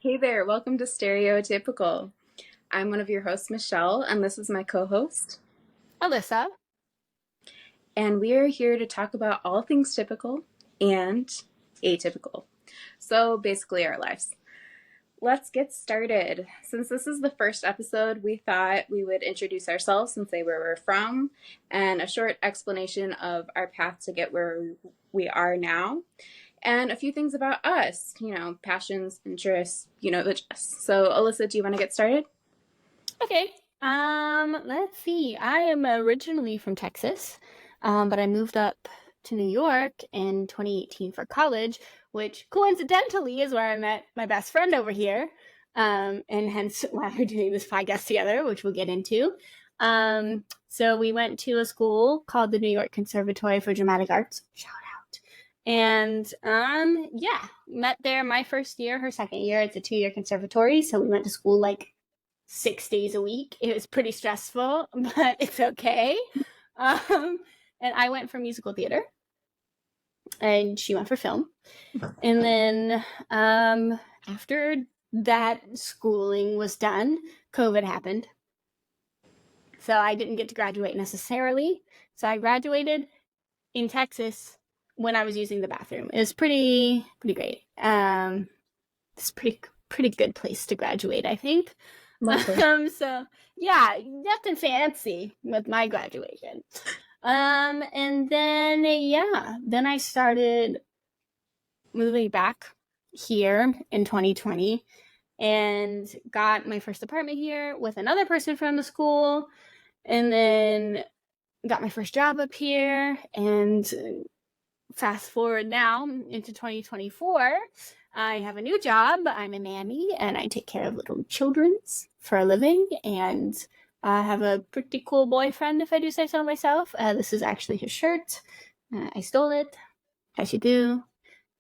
Hey there, welcome to Stereo-Atypical. I'm one of your hosts, Michelle, and this is my co-host. Alyssa. And we are here to talk about all things typical and atypical. So basically our lives. Let's get started. Since this is the first episode, we thought we would introduce ourselves and say where we're from and a short explanation of our path to get where we are now. And a few things about us, passions, interests, the gist. So, Alyssa, do you want to get started? Okay. Let's see. I am originally from Texas, but I moved up to New York in 2018 for college, which coincidentally is where I met my best friend over here. And hence why we're doing this podcast together, which we'll get into. So we went to a school called the New York Conservatory for Dramatic Arts. Shout out. And met there my first year, her second year. It's a 2-year conservatory, so we went to school like 6 days a week. It was pretty stressful, but it's okay. And I went for musical theater, and she went for film. And then after that schooling was done, COVID happened. So I didn't get to graduate necessarily. So I graduated in Texas when I was using the bathroom. It was pretty great. It's pretty good place to graduate, I think. So yeah, nothing fancy with my graduation. And then then I started moving back here in 2020 and got my first apartment here with another person from the school, and then got my first job up here. And fast forward now into 2024, I have a new job. I'm a nanny and I take care of little children for a living, and I have a pretty cool boyfriend, if I do say so myself. This is actually his shirt. I stole it, as you do.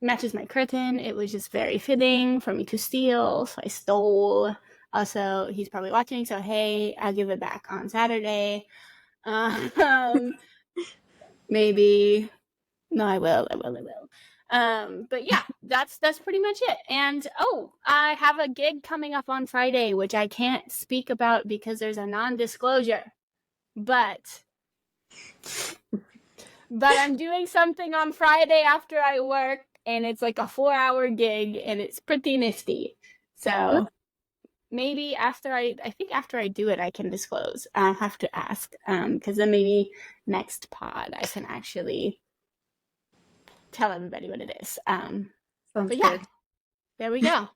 It matches my curtain. It was just very fitting for me to steal, so I stole. Also, he's probably watching, so hey, I'll give it back on Saturday. Maybe. No, I will. But yeah, that's pretty much it. And I have a gig coming up on Friday, which I can't speak about because there's a non-disclosure. But I'm doing something on Friday after I work, and it's like a 4-hour gig, and it's pretty nifty. So maybe after I think after I do it, I can disclose. I'll have to ask, because then maybe next pod I can actually tell everybody what it is. Sounds but yeah, good. there we go.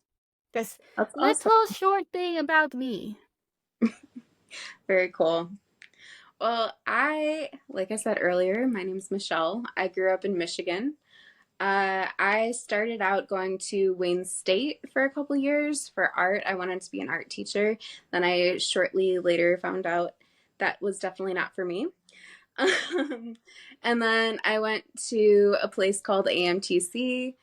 This That's little awesome. short thing about me. Very cool. Well, like I said earlier, my name's Michelle. I grew up in Michigan. I started out going to Wayne State for a couple years for art. I wanted to be an art teacher. Then I shortly later found out that was definitely not for me. And then I went to a place called AMTC,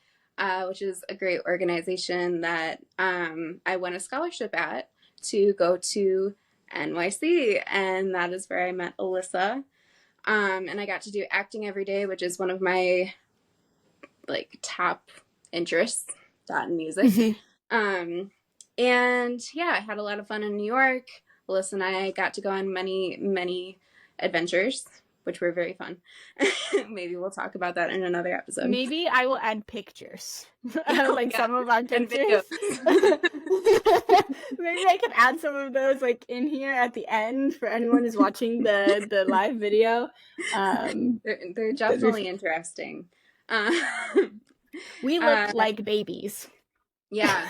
which is a great organization that I won a scholarship at to go to NYC, and that is where I met Alyssa. And I got to do acting every day, which is one of my top interests, that and music. And yeah, I had a lot of fun in New York. Alyssa and I got to go on many adventures, which were very fun. Maybe we'll talk about that in another episode. Maybe I will add pictures, some of our pictures. Maybe I can add some of those in here at the end for anyone who's watching the live video. They're definitely interesting. We look like babies. Yeah.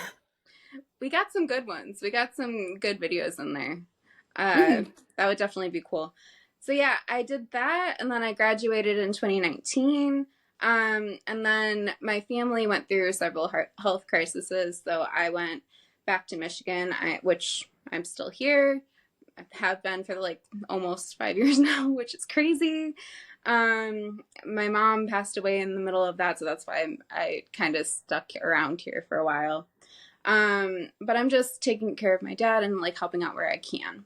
We got some good ones. We got some good videos in there. That would definitely be cool. So yeah, I did that, and then I graduated in 2019. And then my family went through several health crises, so I went back to Michigan, which I'm still here. I have been for almost 5 years now, which is crazy. My mom passed away in the middle of that, so that's why I kind of stuck around here for a while. But I'm just taking care of my dad and helping out where I can.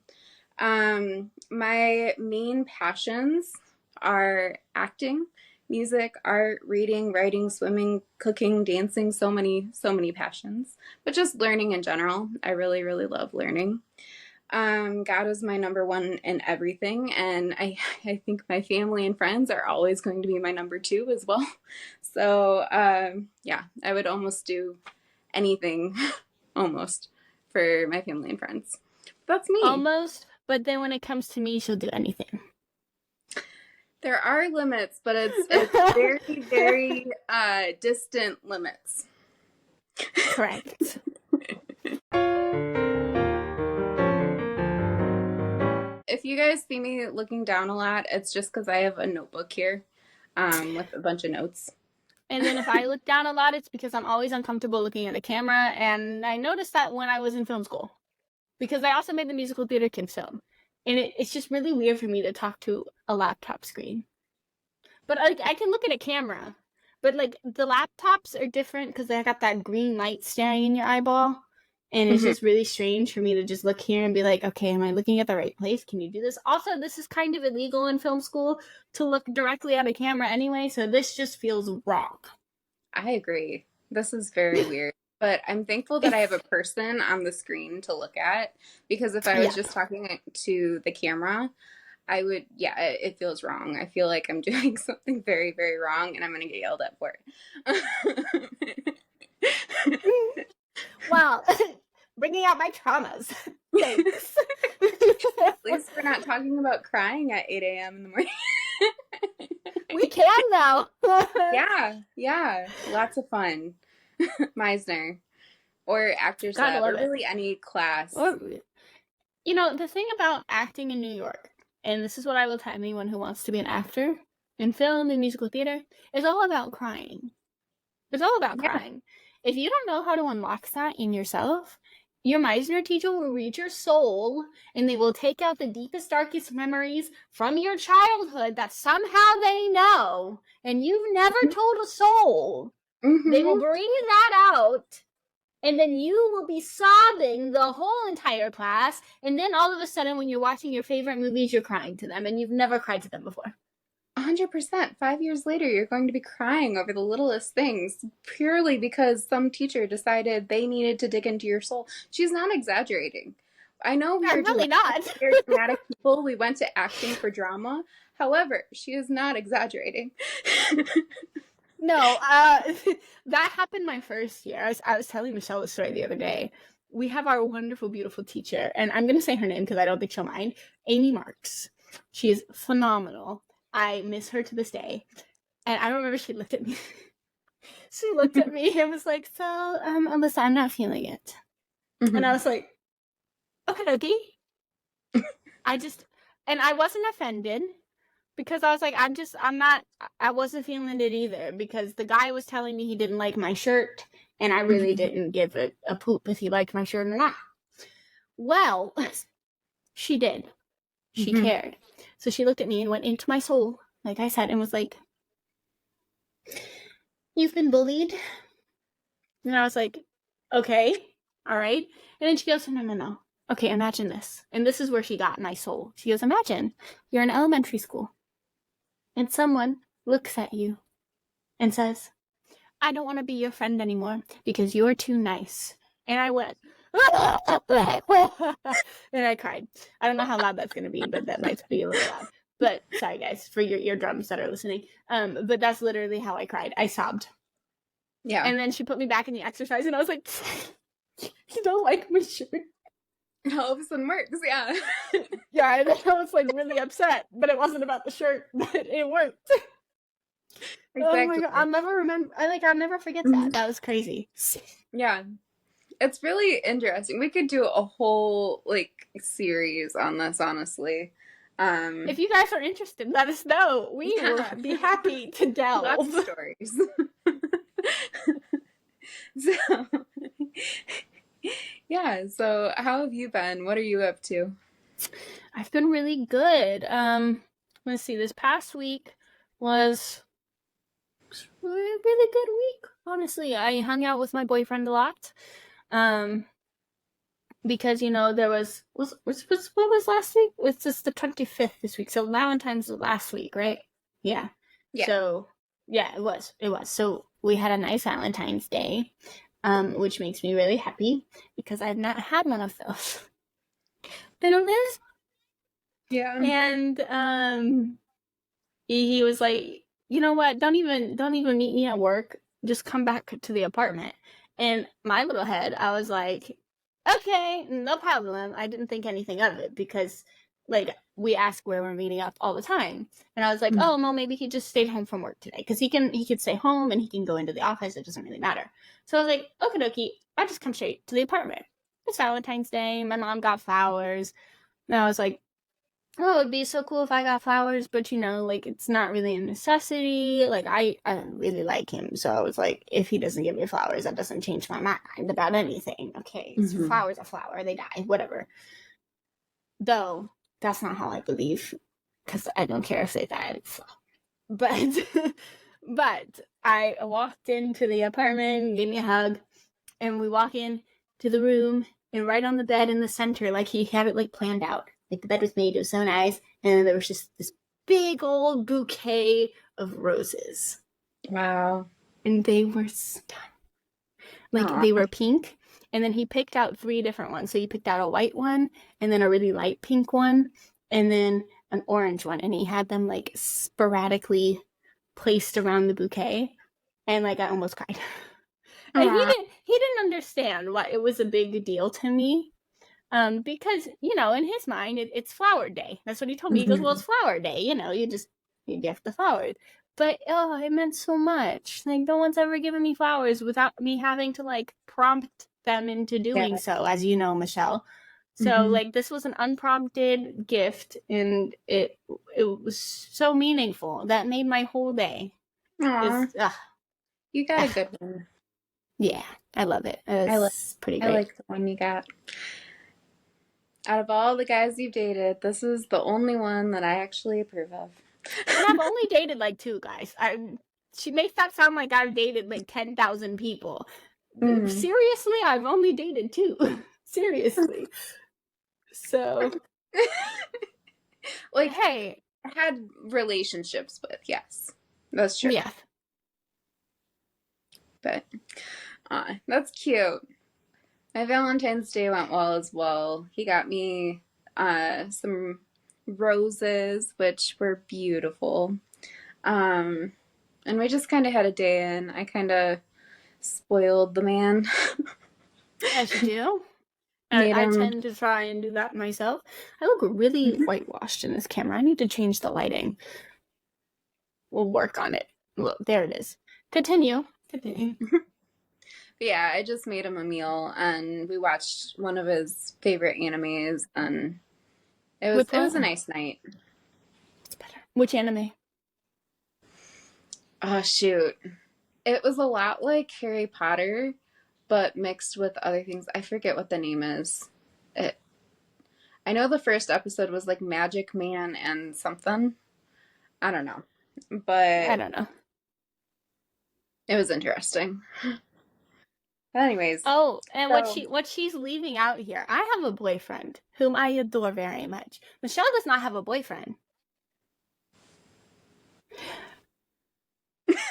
My main passions are acting, music, art, reading, writing, swimming, cooking, dancing, so many passions. But just learning in general. I really, really love learning. God is my number one in everything, and I think my family and friends are always going to be my number two as well. So yeah, I would almost do anything, almost, for my family and friends. That's me. Almost, but then when it comes to me, she'll do anything. There are limits, but it's very, very distant limits. Correct. If you guys see me looking down a lot, it's just because I have a notebook here with a bunch of notes. And then if I look down a lot, it's because I'm always uncomfortable looking at a camera. And I noticed that when I was in film school, because I also made the musical theater kids film. And it's just really weird for me to talk to a laptop screen. But I can look at a camera. But like the laptops are different because they got that green light staring in your eyeball. And it's just really strange for me to just look here and be like, okay, am I looking at the right place? Can you do this? Also, this is kind of illegal in film school to look directly at a camera anyway, so this just feels wrong. I agree. This is very weird. But I'm thankful that I have a person on the screen to look at, because if I was just talking to the camera, I would, yeah, it feels wrong. I feel like I'm doing something very, very wrong and I'm going to get yelled at for it. Wow. Bringing out my traumas. Thanks. At least we're not talking about crying at 8 a.m. in the morning. We can now. Yeah. Lots of fun. Meisner. Or actors lab, or really any class. Or, you know, the thing about acting in New York, and this is what I will tell anyone who wants to be an actor in film and musical theater, is all about crying. It's all about crying. If you don't know how to unlock that in yourself, your Meisner teacher will read your soul, and they will take out the deepest, darkest memories from your childhood that somehow they know, and you've never told a soul. They will bring that out, and then you will be sobbing the whole entire class, and then all of a sudden when you're watching your favorite movies, you're crying to them, and you've never cried to them before. 100%. 5 years later, you're going to be crying over the littlest things purely because some teacher decided they needed to dig into your soul. She's not exaggerating. I know we are really not very dramatic people. We went to acting for drama. However, she is not exaggerating. No, that happened my first year. I was telling Michelle the story the other day. We have our wonderful, beautiful teacher, and I'm going to say her name because I don't think she'll mind. Amy Marks. She is phenomenal. I miss her to this day. And I remember she looked at me. She looked at me and was like, so, Alyssa, I'm not feeling it. And I was like, okay. And I wasn't offended because I was like, I wasn't feeling it either because the guy was telling me he didn't like my shirt and I really didn't give a poop if he liked my shirt or not. Well, she did. She cared. So she looked at me and went into my soul, like I said, and was like, you've been bullied? And I was like, okay, all right. And then she goes, no. Okay, imagine this. And this is where she got my soul. She goes, imagine you're in elementary school and someone looks at you and says, I don't want to be your friend anymore because you're too nice. And I went, and I cried. I don't know how loud that's going to be, but that might be a little loud. But sorry, guys, for your eardrums that are listening. But that's literally how I cried. I sobbed. Yeah. And then she put me back in the exercise, and I was like, you don't like my shirt? All of a sudden works, yeah. Yeah, and then I was like really upset, but it wasn't about the shirt, but it worked. Exactly. Oh my God, I'll never forget that. That was crazy. Yeah. It's really interesting. We could do a whole series on this, honestly. If you guys are interested, let us know. We will be happy to delve. Lots of stories. So how have you been? What are you up to? I've been really good. Let's see, this past week was a really good week. Honestly, I hung out with my boyfriend a lot. Because, you know, there what was last week? It's just the 25th this week. So Valentine's was last week, right? Yeah. So Yeah, it was. It was. So we had a nice Valentine's Day, which makes me really happy because I've not had one of those. Little Liz. Yeah. And he was like, you know what? Don't even meet me at work. Just come back to the apartment. And my little head, I was like, okay, no problem. I didn't think anything of it because like we ask where we're meeting up all the time. And I was like, oh well, maybe he just stayed home from work today. Because he could stay home and he can go into the office. It doesn't really matter. So I was like, okie dokie, I'll just come straight to the apartment. It's Valentine's Day. My mom got flowers. And I was like, oh, it'd be so cool if I got flowers, but like it's not really a necessity. Like I don't really like him, so I was like, if he doesn't give me flowers, that doesn't change my mind about anything. Okay, it's flowers a flower, they die, whatever. Though that's not how I believe, because I don't care if they die. So. But but I walked into the apartment, gave me a hug, and we walk in to the room, and right on the bed in the center, like he had it like planned out. Like the bed was made, it was so nice, and there was just this big old bouquet of roses, Wow. and they were stunning. Like Aw. they were pink, and then he picked out 3 different ones. So he picked out a white one, and then a really light pink one, and then an orange one, and he had them like sporadically placed around the bouquet, and like I almost cried. And Aw. he didn't understand why it was a big deal to me. Because in his mind, it's flower day. That's what he told me. He goes, "Well, it's flower day. You gift the flowers." But oh, it meant so much. Like no one's ever given me flowers without me having to like prompt them into doing Yeah. so, as you know, Michelle. So Mhm. like this was an unprompted gift, and it was so meaningful. That made my whole day. Aw. Just You got a good one. yeah, I love it. I like It's pretty I great. like the one you got. Out of all the guys you've dated, this is the only one that I actually approve of. And I've only dated like 2 guys. She makes that sound like I've dated like 10,000 people. Mm. Seriously, I've only dated 2. Seriously. So, Like, hey, had relationships with, yes. That's true. yeah. But that's cute. My Valentine's Day went well as well. He got me some roses, which were beautiful. Um, and we just kind of had a day in. I kind of spoiled the man. As you do. Made I him. tend to try and do that myself. I look really whitewashed in this camera. I need to change the lighting. We'll work on it. Well, there it is. Continue. Continue. Yeah, I just made him a meal and we watched one of his favorite animes and it was Which it was a one? nice night. It's better. Which anime? Oh shoot. It was a lot like Harry Potter, but mixed with other things. I forget what the name is. It I know the first episode was like Magic Man and something. I don't know. I But don't know. it was interesting. But anyways, Oh, and so what she's leaving out here. I have a boyfriend whom I adore very much. Michelle does not have a boyfriend.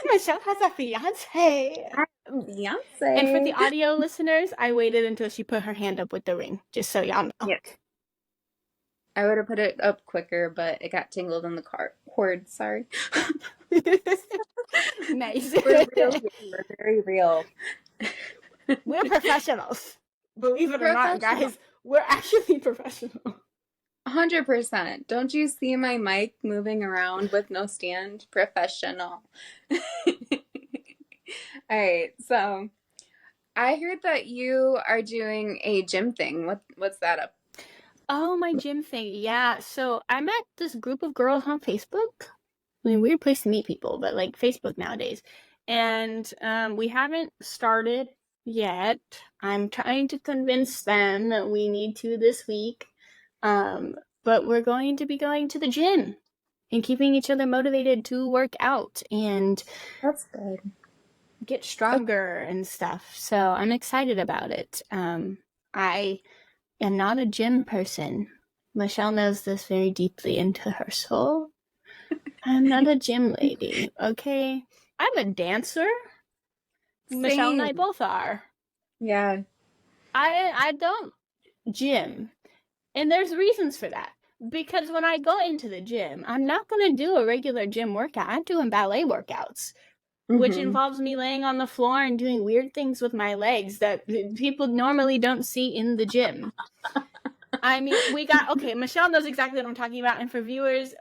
Michelle has a fiance. And for the Beyonce. audio listeners, I waited until she put her hand up with the ring, just so y'all know. Yeah. I would have put it up quicker, but it got tangled in the cord. Sorry. Nice. We're real here. We're very real. We're professionals. Believe it or not, Professional. guys, we're actually professional. 100%. Don't you see my mic moving around with no stand? Professional. All right. So I heard that you are doing a gym thing. What's that up? Oh, my gym thing. Yeah. So I met this group of girls on Facebook. I mean, weird place to meet people, but like Facebook nowadays. And we haven't started yet. I'm trying to convince them that we need to this week. But we're going to be going to the gym and keeping each other motivated to work out and That's good. get stronger and stuff. So I'm excited about it. I am not a gym person. Michelle knows this very deeply into her soul. I'm not a gym lady, okay? I'm a dancer. Michelle and I Same. both are. Yeah. I don't gym. And there's reasons for that. Because when I go into the gym, I'm not going to do a regular gym workout. I'm doing ballet workouts, which Hmm. involves me laying on the floor and doing weird things with my legs that people normally don't see in the gym. I mean, okay, Michelle knows exactly what I'm talking about. And for viewers,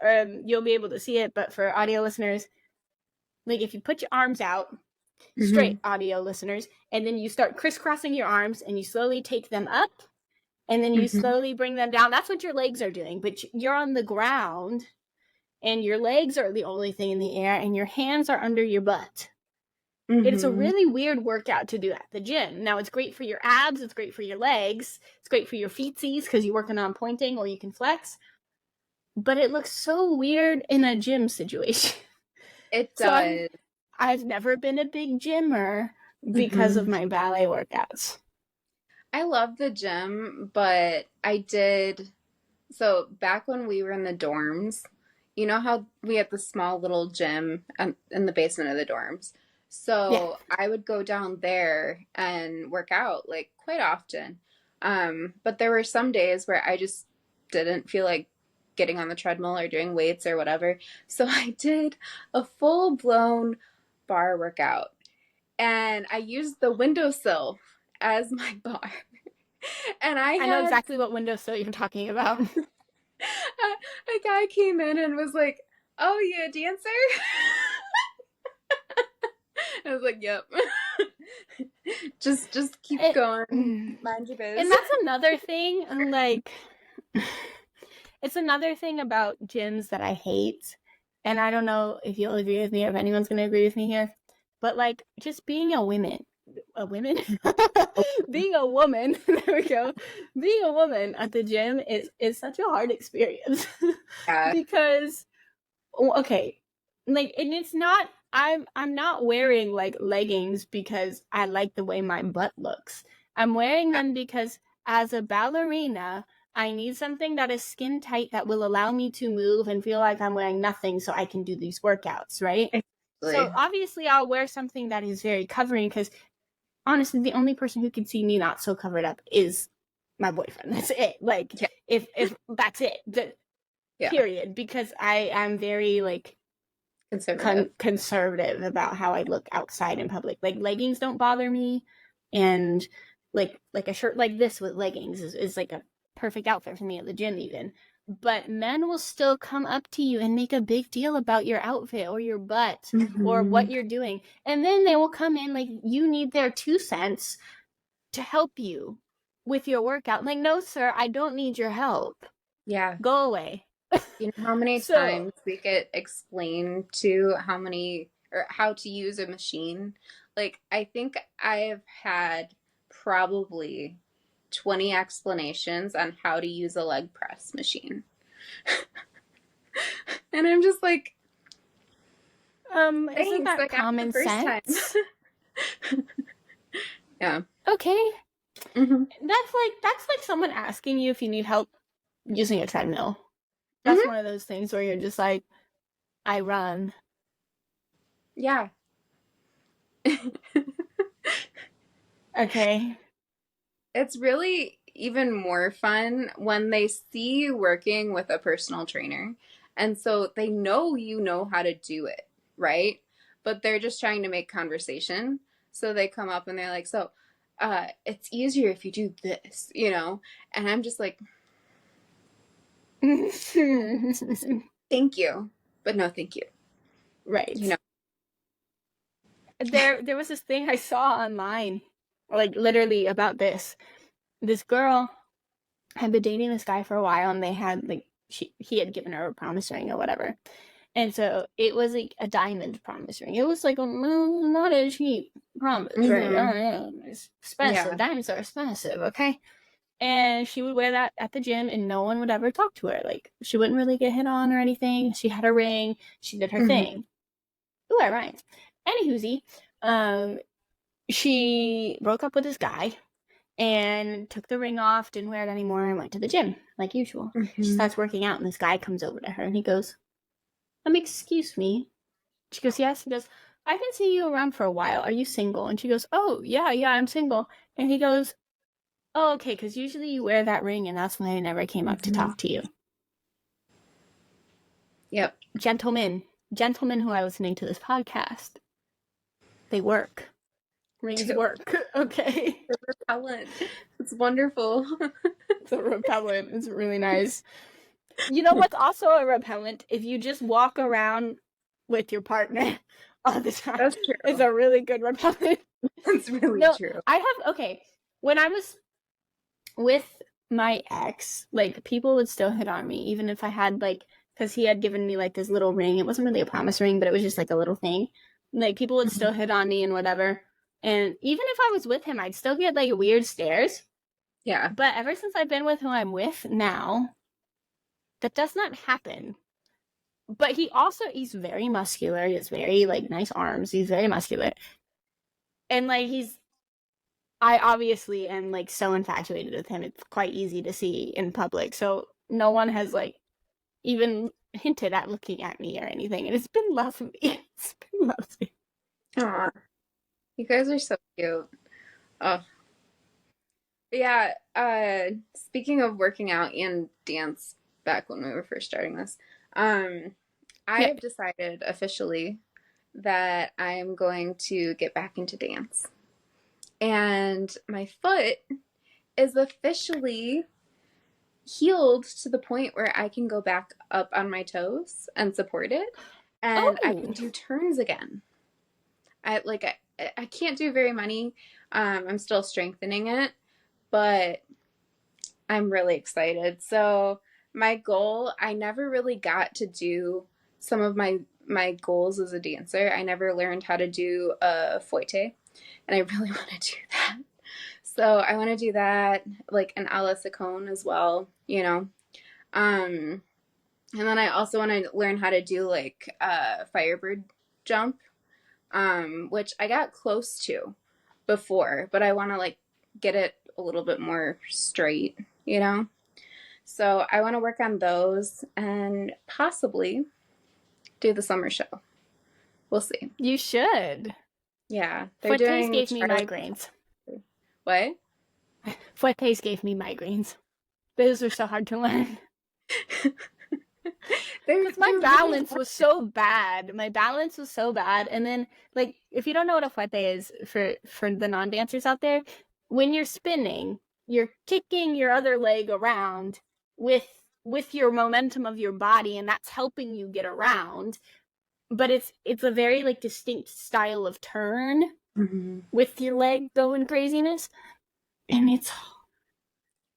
you'll be able to see it. But for audio listeners, like if you put your arms out, Hmm. straight audio listeners, and then you start crisscrossing your arms and you slowly take them up and then you Hmm. slowly bring them down. That's what your legs are doing, but you're on the ground and your legs are the only thing in the air and your hands are under your butt. It's a Hmm. really weird workout to do at the gym. Now, it's great for your abs, it's great for your legs, it's great for your feetsies because you're working on pointing or you can flex, but it looks so weird in a gym situation. It So does. I've never been a big gymmer because of Hmm. my ballet workouts. I love the gym, but I did. So back when we were in the dorms, you know how we had the small little gym in the basement of the dorms? Yeah. So I would go down there and work out like quite often. But there were some days where I just didn't feel like getting on the treadmill or doing weights or whatever. So I did a full blown bar workout and I used the windowsill as my bar. And I I know had exactly what windowsill you're talking about. a guy came in and was like, "Oh, you a dancer?" I was like, "Yep." Just keep It, going. and Mind your biz. that's another thing, like, it's another thing about gyms that I hate. And I don't know if you'll agree with me or if anyone's going to agree with me here. But, like, just being a woman? Being a woman, there we go. Being a woman at the gym is such a hard experience. Yeah. Because okay, like, and it's not, I'm not wearing like leggings because I like the way my butt looks. I'm wearing them because as a ballerina, I need something that is skin tight that will allow me to move and feel like I'm wearing nothing so I can do these workouts, right? So Exactly. obviously I'll wear something that is very covering because honestly the only person who can see me not so covered up is my boyfriend. That's it. Like Yeah. if that's it. Yeah. Period, because I am very like Conservative. conservative about how I look outside in public. Like leggings don't bother me, and like a shirt like this with leggings is like a perfect outfit for me at the gym even. But men will still come up to you and make a big deal about your outfit or your butt or Hmm. what you're doing. And then they will come in like you need their 2 cents to help you with your workout. Like, no, sir, I don't need your help. Yeah. Go away. You know how many So times we get explained to how many or how to use a machine? Like, I think I've had probably 20 explanations on how to use a leg press machine. And I'm just like, isn't thanks, that like after the common first time. sense? Yeah. Okay. Hmm. That's like someone asking you if you need help using a treadmill. That's Hmm. one of those things where you're just like, I run. Yeah. Okay. It's really even more fun when they see you working with a personal trainer. And so they know you know how to do it, right? But they're just trying to make conversation. So they come up and they're like, so it's easier if you do this, you know? And I'm just like, thank you, but no, thank you. You Right. know? There was this thing I saw online, like literally about this. This girl had been dating this guy for a while and they had like he had given her a promise ring or whatever. And so it was like a diamond promise ring. It was like not a cheap promise, right? Hmm. Oh, yeah, it's expensive. Yeah. Diamonds are expensive, okay? And she would wear that at the gym and no one would ever talk to her. Like she wouldn't really get hit on or anything. She had a ring, she did her Hmm. thing. Ooh, that rhymes. Anywhoosie, um, she broke up with this guy and took the ring off, didn't wear it anymore, and went to the gym like usual. She Hmm. starts working out, and this guy comes over to her and he goes, excuse me. She goes, yes. He goes, I've been seeing you around for a while. Are you single? And she goes, oh, yeah, I'm single. And he goes, oh, okay, because usually you wear that ring, and that's when I never came up to Mm-hmm. talk to you. Yep. Gentlemen who are listening to this podcast, they work. Rings work. Okay. They're repellent. It's wonderful. It's a repellent. It's really nice. You know what's also a repellent? If you just walk around with your partner all the time. That's true. It's a really good repellent. That's really No, true. I have, okay, when I was with my ex, like, people would still hit on me, even if I had, like, because he had given me, like, this little ring. It wasn't really a promise ring, but it was just, like, a little thing. Like, people would still hit on me and whatever. And even if I was with him, I'd still get, like, weird stares. Yeah. But ever since I've been with who I'm with now, that does not happen. But he's very muscular. He has very, like, nice arms. He's very muscular. And, like, I obviously am, like, so infatuated with him. It's quite easy to see in public. So no one has, like, even hinted at looking at me or anything. And it's been lovely. It's been lovely. Aw. You guys are so cute. Oh. But yeah, speaking of working out and dance back when we were first starting this, I have decided officially that I am going to get back into dance. And my foot is officially healed to the point where I can go back up on my toes and support it, and I can do turns again. I can't do very many. I'm still strengthening it, but I'm really excited. So my goal, I never really got to do some of my goals as a dancer. I never learned how to do a fouette, and I really want to do that. So I want to do that, like an Alyssa as well, you know. And then I also want to learn how to do like a firebird jump, which I got close to before, but I want to like get it a little bit more straight, you know. So I want to work on those and possibly do the summer show. We'll see. You should. Yeah, they're Fouettes doing gave me migraines. What? Fouettes gave me migraines. Those are so hard to learn. Because my balance was so bad. My balance was so bad. And then, like, if you don't know what a fouette is, for the non-dancers out there, when you're spinning, you're kicking your other leg around with your momentum of your body, and that's helping you get around. But it's a very, like, distinct style of turn with your leg going craziness. And it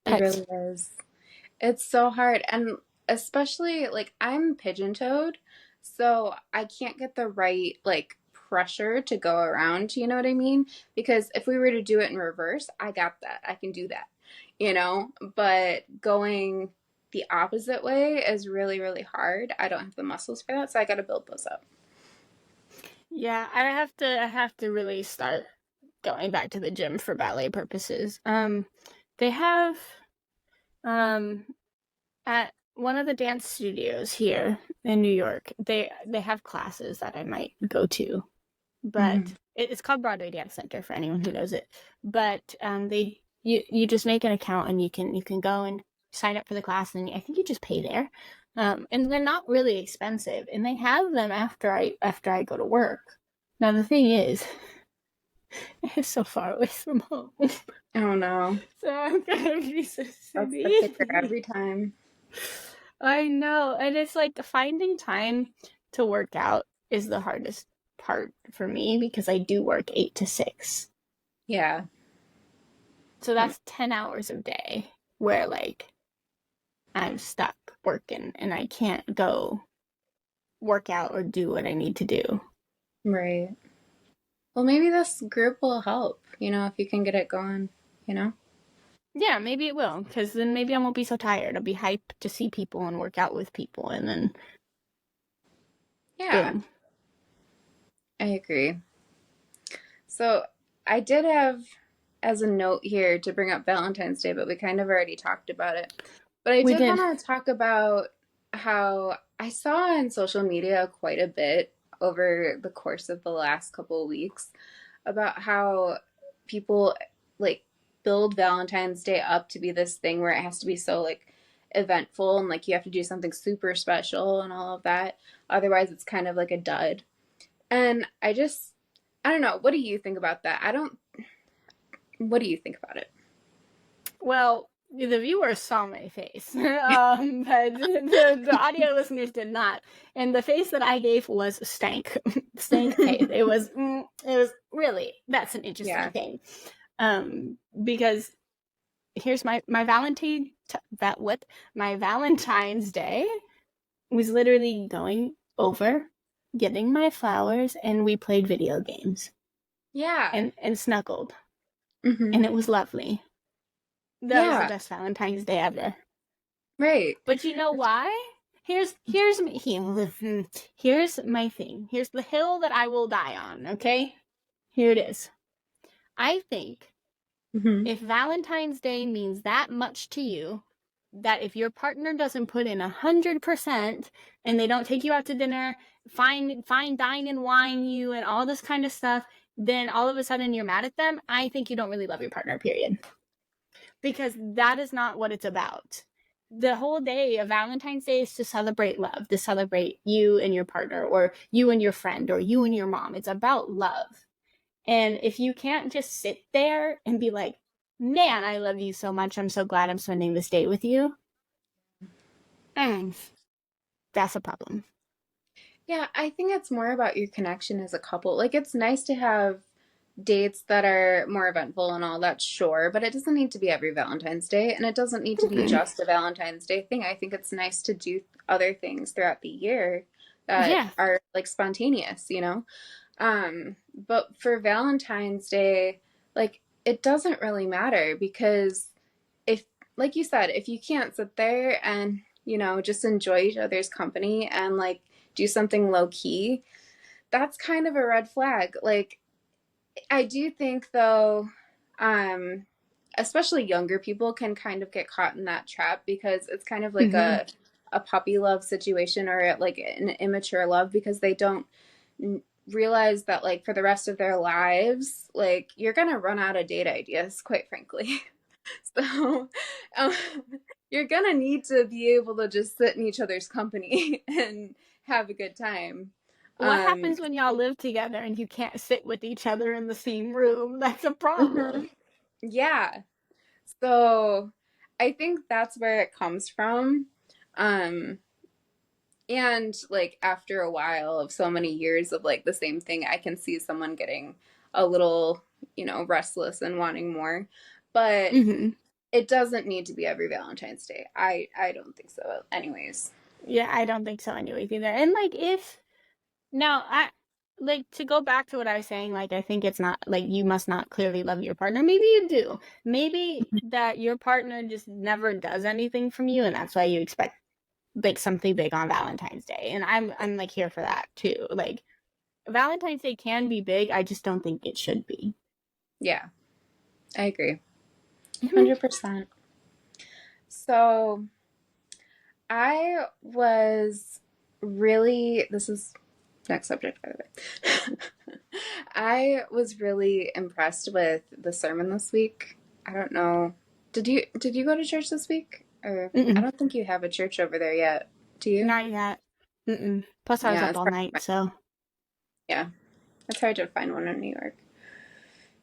really is. It's so hard. And especially, like, I'm pigeon-toed, so I can't get the right, like, pressure to go around, you know what I mean? Because if we were to do it in reverse, I got that. I can do that, you know? But going the opposite way is really, really hard. I don't have the muscles for that, so I got to build those up. Yeah, I have to really start going back to the gym for ballet purposes. They have at one of the dance studios here in New York, they have classes that I might go to. But it's called Broadway Dance Center for anyone who knows it. But you just make an account and you can go and sign up for the class, and I think you just pay there. And they're not really expensive, and they have them after I go to work. Now the thing is, it's so far away from home. Oh no! So I'm gonna be so silly. That's the kicker every time. I know, and it's like finding time to work out is the hardest part for me because I do work 8 to 6. Yeah. So that's 10 hours a day where, like, I'm stuck working and I can't go work out or do what I need to do. Right. Well, maybe this group will help, you know, if you can get it going, you know? Yeah, maybe it will, because then maybe I won't be so tired. I'll be hyped to see people and work out with people, and then... Yeah. Boom. I agree. So I did have as a note here to bring up Valentine's Day, but we kind of already talked about it. But I did want to talk about how I saw on social media quite a bit over the course of the last couple of weeks about how people like build Valentine's Day up to be this thing where it has to be so like eventful and like you have to do something super special and all of that. Otherwise, it's kind of like a dud. And I don't know. What do you think about that? I don't, what do you think about it? Well, the viewers saw my face, but the audio listeners did not. And the face that I gave was stank, stank face. It was really, that's an interesting Yeah. thing, because here's my Valentine that what my Valentine's Day was literally going over, getting my flowers, and we played video games Yeah. and snuggled, Hmm. and it was lovely. That was the Yeah. best Valentine's Day ever. Right. But you know why? Here's me. Here's my thing. Here's the hill that I will die on. Okay, here it is. I think Hmm. if Valentine's Day means that much to you, that if your partner doesn't put in 100% and they don't take you out to dinner, fine dine and wine you and all this kind of stuff, then all of a sudden you're mad at them. I think you don't really love your partner, period. Because that is not what it's about. The whole day of Valentine's Day is to celebrate love, to celebrate you and your partner, or you and your friend, or you and your mom. It's about love. And if you can't just sit there and be like, man, I love you so much. I'm so glad I'm spending this day with you. Mm, that's a problem. Yeah, I think it's more about your connection as a couple. Like, it's nice to have dates that are more eventful and all that, sure, but it doesn't need to be every Valentine's Day, and it doesn't need to be Mm-mm. just a Valentine's Day thing. I think it's nice to do other things throughout the year that Yeah. are like spontaneous, you know? But for Valentine's Day, like, it doesn't really matter because if, like you said, if you can't sit there and, you know, just enjoy each other's company and like do something low key, that's kind of a red flag. Like, I do think though, um, especially younger people can kind of get caught in that trap because it's kind of like Mm-hmm. a puppy love situation or like an immature love because they don't realize that like for the rest of their lives, like you're gonna run out of date ideas, quite frankly. So um, you're gonna need to be able to just sit in each other's company and have a good time. What Um, happens when y'all live together and you can't sit with each other in the same room? That's a problem. mhm. Yeah. So I think that's where it comes from. Um, and like after a while of so many years of like the same thing, I can see someone getting a little, you know, restless and wanting more. But Mm-hmm. it doesn't need to be every Valentine's Day. I don't think so. Anyways. Yeah, I don't think so anyways either. And like if now I like to go back to what I was saying, like I think it's not like you must not clearly love your partner. Maybe you do. Maybe that your partner just never does anything from you and that's why you expect like something big on Valentine's Day. And I'm like here for that too. Like Valentine's Day can be big, I just don't think it should be. Yeah, I agree. 100%. So I was really, this is next subject, by the way. I was really impressed with the sermon this week. I don't know. Did you go to church this week? Or I Mm-mm. don't think you have a church over there yet. Do you? Not yet. Mm-mm. Plus I was Yeah, up it's all hard night, to so yeah, it's hard to find one in New York.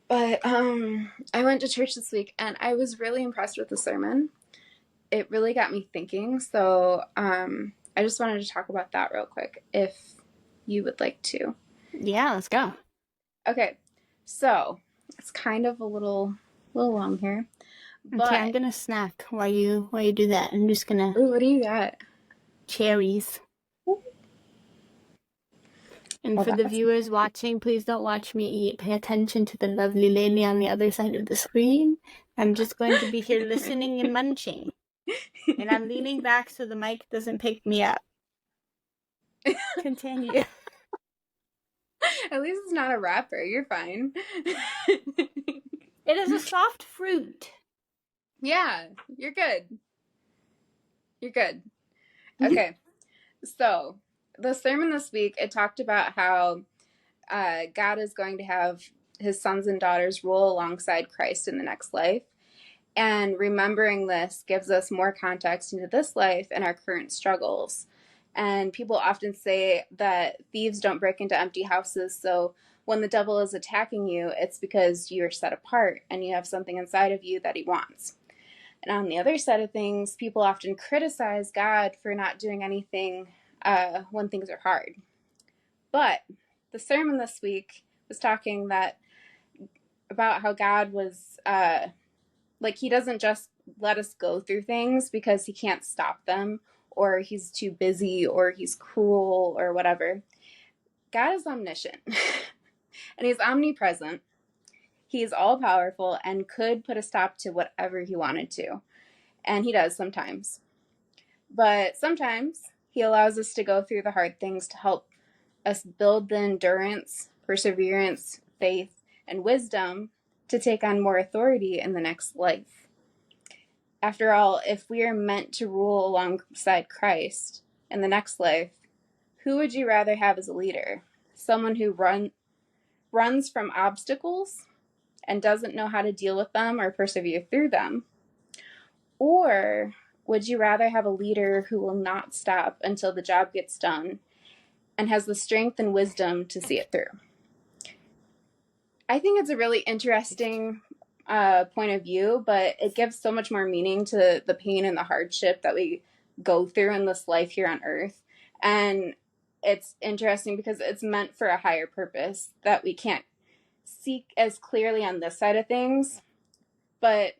But I went to church this week and I was really impressed with the sermon. It really got me thinking. So I just wanted to talk about that real quick, if you would like to. yeah, let's go. Okay, so it's kind of a little long here, Okay, I'm but gonna snack while you do that. I'm just gonna ooh, what do you got? cherries. And Oh, for the that's viewers watching, please don't watch me eat. Pay attention to the lovely lady on the other side of the screen. I'm just going to be here listening and munching. And I'm leaning back so the mic doesn't pick me up. Continue. at least it's not a wrapper. You're fine. It is a soft fruit. Yeah, you're good. You're good. Okay. So, the sermon this week, it talked about how God is going to have his sons and daughters rule alongside Christ in the next life. And remembering this gives us more context into this life and our current struggles. And people often say that thieves don't break into empty houses. So when the devil is attacking you, it's because you're set apart and you have something inside of you that he wants. And on the other side of things, people often criticize God for not doing anything when things are hard. But the sermon this week was talking about how God was he doesn't just let us go through things because he can't stop them, or he's too busy, or he's cruel, or whatever. God is omniscient and he's omnipresent. He's all powerful and could put a stop to whatever he wanted to. And he does sometimes. But sometimes he allows us to go through the hard things to help us build the endurance, perseverance, faith, and wisdom to take on more authority in the next life. After all, if we are meant to rule alongside Christ in the next life, who would you rather have as a leader? Someone who runs from obstacles and doesn't know how to deal with them or persevere through them? Or would you rather have a leader who will not stop until the job gets done and has the strength and wisdom to see it through? I think it's a really interesting point of view, but it gives so much more meaning to the pain and the hardship that we go through in this life here on earth. And it's interesting because it's meant for a higher purpose that we can't seek as clearly on this side of things. But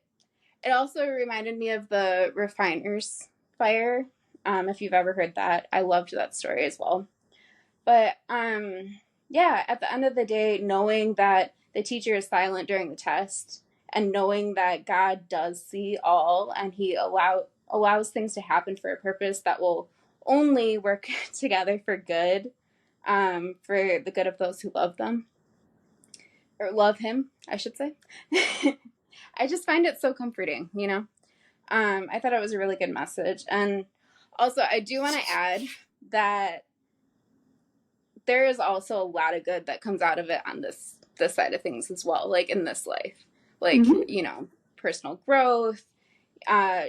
it also reminded me of the refiner's fire. If you've ever heard that, I loved that story as well. But yeah, at the end of the day, knowing that the teacher is silent during the test and knowing that God does see all and he allows things to happen for a purpose that will only work together for good, for the good of those who love them, or love him, I should say. I just find it so comforting, you know? I thought it was a really good message. And also, I do want to add that there is also a lot of good that comes out of it on this side of things as well, like in this life. Like, you know, personal growth,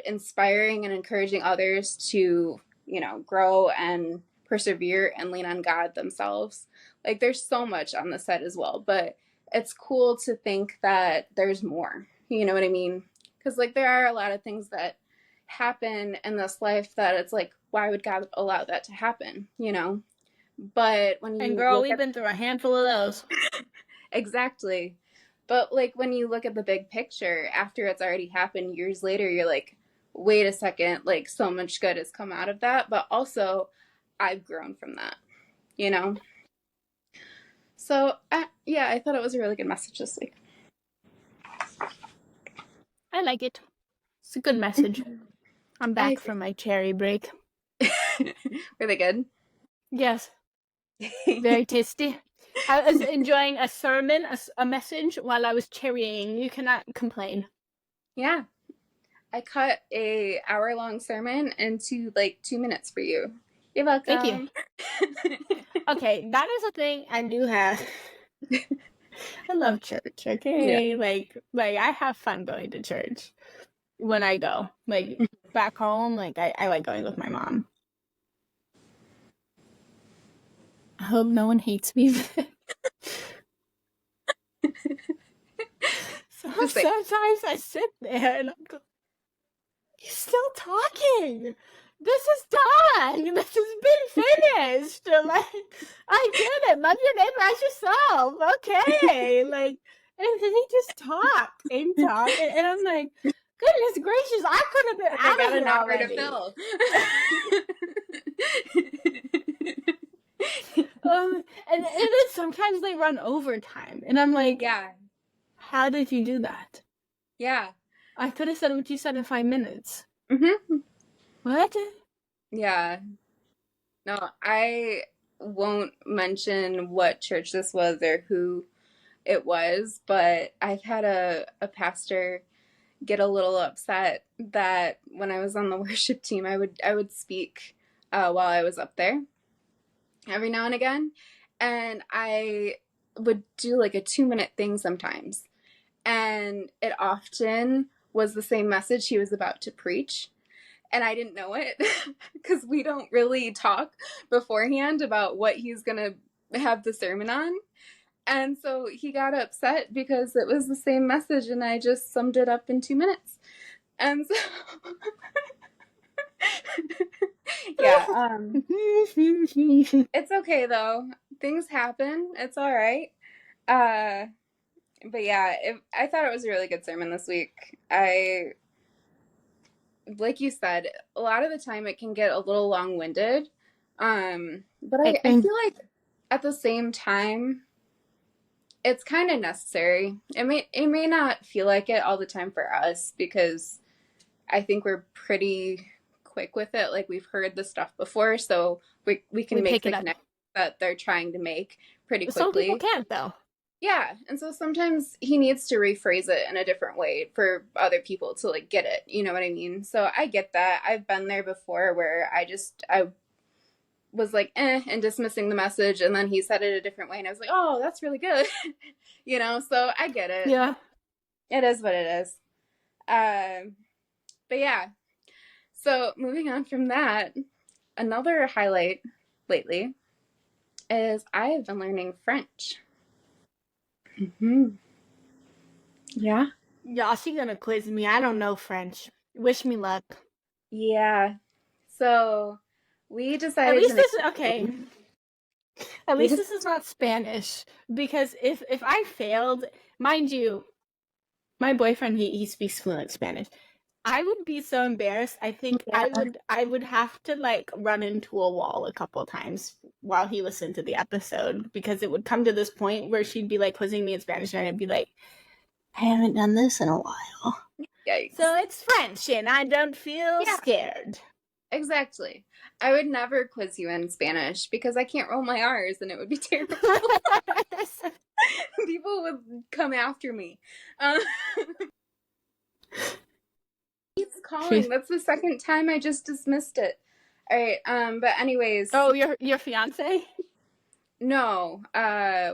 inspiring and encouraging others to, you know, grow and persevere and lean on God themselves. Like, there's so much on this side as well, but it's cool to think that there's more. You know what I mean? Because, like, there are a lot of things that happen in this life that it's like, why would God allow that to happen? You know? But when And you girl, look we've been through a handful of those. exactly. But like when you look at the big picture, after it's already happened years later, you're like, wait a second, like so much good has come out of that. But also, I've grown from that, you know? So, yeah, I thought it was a really good message this week. I like it. It's a good message. I'm back from my cherry break. Were they good? Yes. Very tasty. I was enjoying a sermon, a message while I was cherrying. You cannot complain. Yeah. I cut a hour-long sermon into like 2 minutes for you. You're welcome. Thank you. Okay, that is a thing I do have. I love church, okay? Yeah. Like I have fun going to church when I go. Like back home, like I like going with my mom. I hope no one hates me. Sometimes I sit there and I'm going, you're still talking. This is done. This has been finished. Like, I get it. Love your neighbor as yourself. Okay. Like, and then he just talk and talk. And I'm like, goodness gracious, I could have been out of here already. And then sometimes they run overtime. And I'm like, yeah. How did you do that? Yeah. I could have said what you said in 5 minutes. Mm-hmm. What? Yeah. No, I won't mention what church this was or who it was, but I've had a pastor get a little upset that when I was on the worship team, I would speak while I was up there every now and again. And I would do like a 2-minute thing sometimes. And it often was the same message he was about to preach. And I didn't know it because we don't really talk beforehand about what he's going to have the sermon on. And so he got upset because it was the same message and I just summed it up in 2 minutes. And so, yeah, it's okay though. Things happen. It's all right. But yeah, I thought it was a really good sermon this week. Like you said, a lot of the time it can get a little long-winded. But I feel like at the same time, it's kind of necessary. It may not feel like it all the time for us because I think we're pretty quick with it. Like we've heard the stuff before, so we can make the connection that they're trying to make pretty quickly. Some people can't though. Yeah, and so sometimes he needs to rephrase it in a different way for other people to like get it. You know what I mean? So I get that. I've been there before where I was like, and dismissing the message, and then he said it a different way, and I was like, oh, that's really good. You know, so I get it. Yeah. It is what it is. But yeah, so moving on from that, another highlight lately is I have been learning French. Mm-hmm. Yeah. Y'all, she gonna quiz me. I don't know French. Wish me luck. Yeah. So we decided At least this okay. At least this is not Spanish. Because if I failed, mind you, my boyfriend he speaks fluent Spanish. I would be so embarrassed. I think I would have to like run into a wall a couple of times while he listened to the episode because it would come to this point where she'd be like quizzing me in Spanish and I'd be like, I haven't done this in a while. Yikes. So it's French and I don't feel scared. Exactly. I would never quiz you in Spanish because I can't roll my R's and it would be terrible. People would come after me. He's calling. That's the second time I just dismissed it. All right. But anyways. Oh, your fiance? No. A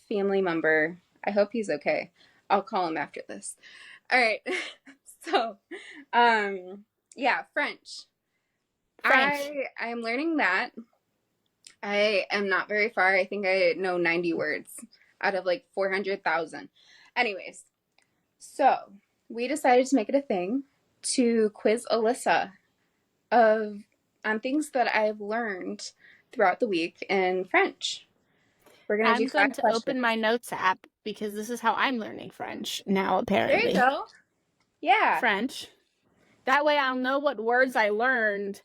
family member. I hope he's okay. I'll call him after this. All right. So, yeah, French. I am learning that. I am not very far. I think I know 90 words out of like 400,000. Anyways, so we decided to make it a thing to quiz Alyssa on things that I've learned throughout the week in French. I'm going to open my notes app because this is how I'm learning French now, apparently. There you go. Yeah. French. That way I'll know what words I learned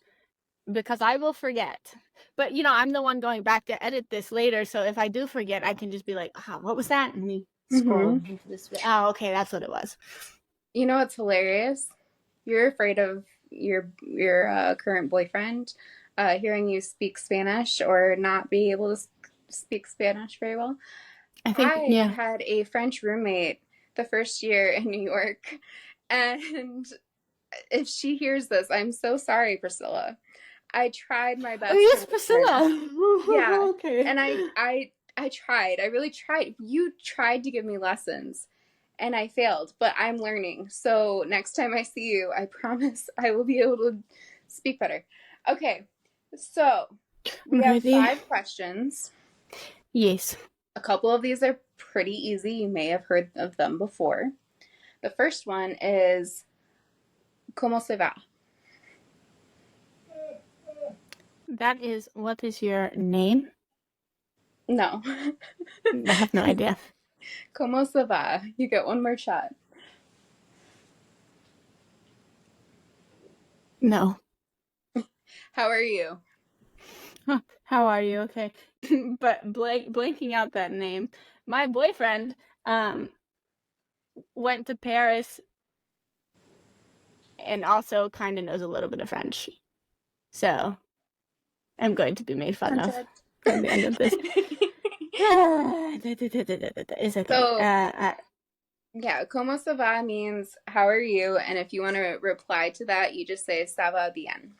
because I will forget. But, you know, I'm the one going back to edit this later, so if I do forget, I can just be like, what was that? And we scroll into this. Oh, okay, that's what it was. You know what's hilarious? You're afraid of your current boyfriend hearing you speak Spanish or not be able to speak Spanish very well. I had a French roommate the first year in New York, and if she hears this, I'm so sorry, Priscilla. I tried my best. Oh, yes, Priscilla. Yeah. Okay. And I tried. I really tried. You tried to give me lessons, and I failed, but I'm learning. So next time I see you, I promise I will be able to speak better. Okay. So we have 5 questions. Yes. A couple of these are pretty easy. You may have heard of them before. The first one is, ¿Cómo se va? That is, what is your name? No. I have no idea. ¿Cómo se va? You get one more shot. No. How are you? How are you? Okay. But blanking out that name. My boyfriend went to Paris and also kind of knows a little bit of French. So I'm going to be made fun of at the end of this. It's okay. So, yeah, ¿Cómo se va means how are you? And if you want to reply to that, you just say ça va bien.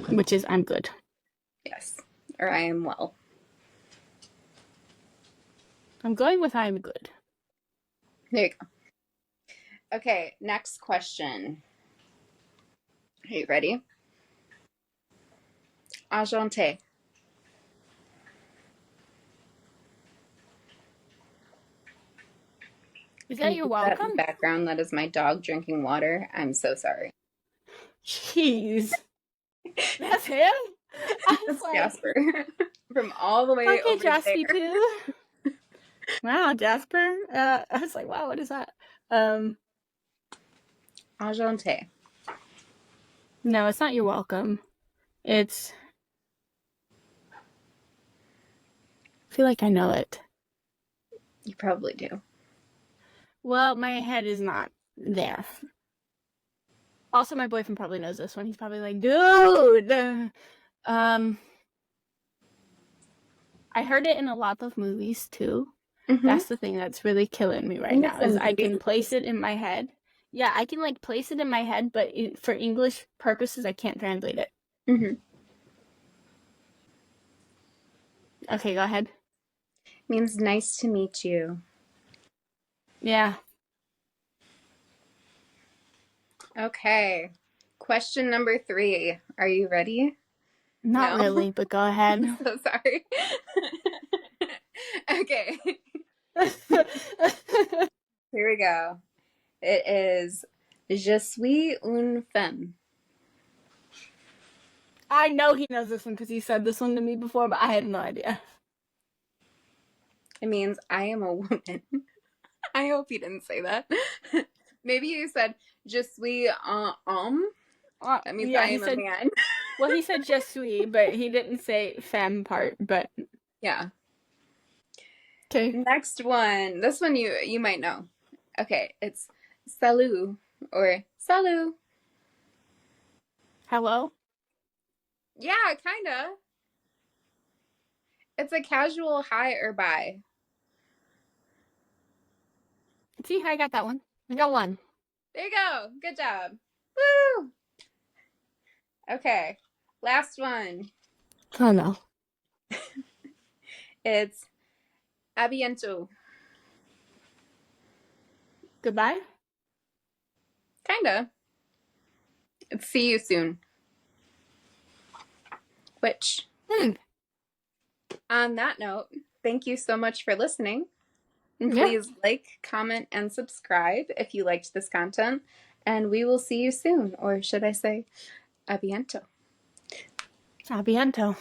which is I'm good. Yes. Or I am well. I'm going with I'm good. There you go. Okay, next question. Are you ready? Agente. Is Can that you your put that in welcome? the background? That is my dog drinking water. I'm so sorry. Jeez. That's him? I was That's like, Jasper from all the way okay, over Jaspy there. Poo. Wow, Jasper. I was like, wow, what is that? Agente. No, it's not you're welcome. It's. I feel like I know it. You probably do. Well, my head is not there. Also, my boyfriend probably knows this one. He's probably like, dude. I heard it in a lot of movies too. Mm-hmm. That's the thing that's really killing me I right think it's now is in I movies. can place it in my head. Yeah, I can like place it in my head, but for English purposes, I can't translate it. Mm-hmm. Okay, go ahead. Means nice to meet you. Yeah, Okay. Question number 3. Are you ready? not No. really, but go ahead. I'm so sorry. Okay. Here we go. It is Je suis une femme. I know he knows this one because he said this one to me before, but I had no idea. It means I am a woman. I hope you didn't say that. Maybe you said Je suis un homme. That means I Yeah, he am a said. man. Well, he said je suis, but he didn't say femme part. But Yeah. okay, Next one. This one you might know. Okay, it's salut or salut. hello. Yeah, kinda. It's a casual hi or bye. See, I got that one. I got one. There you go. Good job. Woo! Okay. Last one. Oh no. It's abiento. Goodbye. Kinda. It's see you soon. Which, Hmm. on that note, thank you so much for listening. And Yeah. please like, comment, and subscribe if you liked this content. And we will see you soon. Or should I say, abiento. Abiento.